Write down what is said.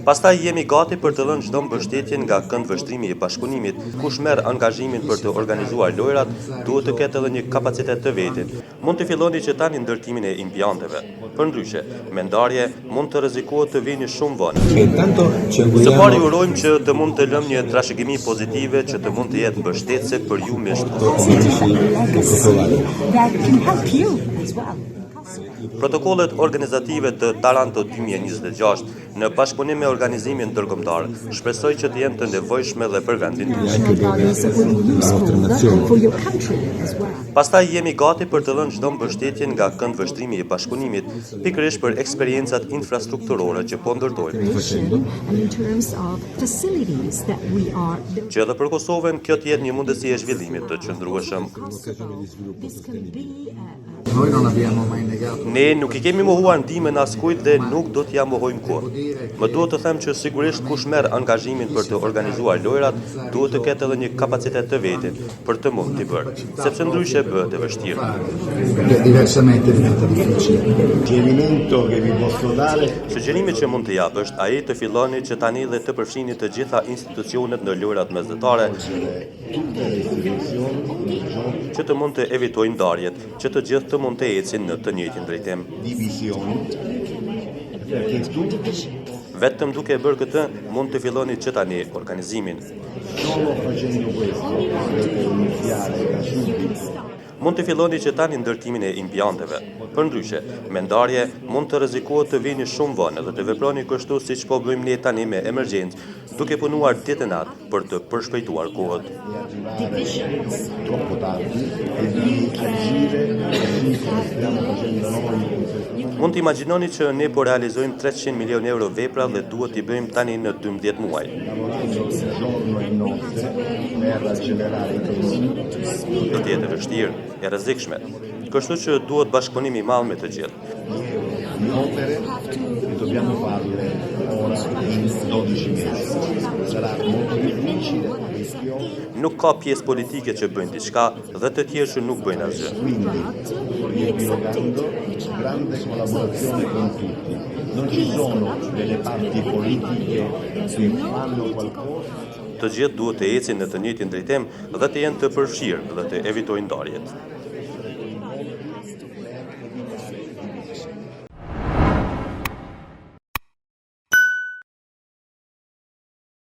Pastaj jemi gati për të dhënë çdo mbështetje nga këndvështrimi i bashkëpunimit. Kush merr angazhimin për të organizuar lojrat, duhet të ketë edhe një kapacitet të vetin. Mund të filloni që tani ndërtimin e impianteve. Përndryshe, me ndarje mund të rrezikohet të vini shumë vonë. Së pari urojmë që të mund të lëmë një trashëgimi pozitive që të mund të jetë mbështetëse për ju Protokollet organizative të Taranto 2026 në bashkëpunim me organizimin ndërkombëtar shpresoj që të jenë të nevojshme dhe për vendin Pastaj jemi gati për të dhënë çdo mbështetje nga këndvështrimi i bashkëpunimit, pikërisht për eksperiencat infrastrukturore që po ndërtojmë. Që edhe për Kosovën kjo të jetë një mundësi e zhvillimit të qëndrueshëm. Ne nuk I kemi mohuar ndihmën askujt dhe nuk do t'ja mohojmë kurrë. Më duhet të them që sigurisht kush merr angazhimin për të organizuar lojrat, duhet të ketë edhe një kapacitet të vetin për të mund t'i bërë, sepse ndryshe bëhet e vështirë. Sugjerimi që mund të jap është ai të filloni që tani dhe të përfshini të gjitha institucionet në lojrat mesdhetare, që të mund të evitojnë ndarjet, që të gjithë të mund të ecin në të njëjtin drejtim. Vetëm duke bërë këtë, mund të filloni që tani organizimin. Mund të filloni që tani ndërtimin e impianteve. Përndryshe, me ndarje mund të rrezikohet të vini shumë vonë dhe të veproni kështu siç po bëjmë ne tani me emergjencë, duke punuar ditë e natë për të përshpejtuar kohët. Mund të imagjinoni që ne po realizojmë 300 milion euro vepra dhe duhet t'i bëjmë tani në 12 muaj. Do të jetë vështirë, e rrezikshme. Kështu që duhet bashkëpunim I madh me të gjithë. Nuk ka pjesë politike që bëjnë diçka dhe të tjerë që nuk bëjnë asgjë. Të gjithë duhet të ecin në të njëjtin drejtim dhe të jenë të përfshirë dhe të evitojnë ndarjet.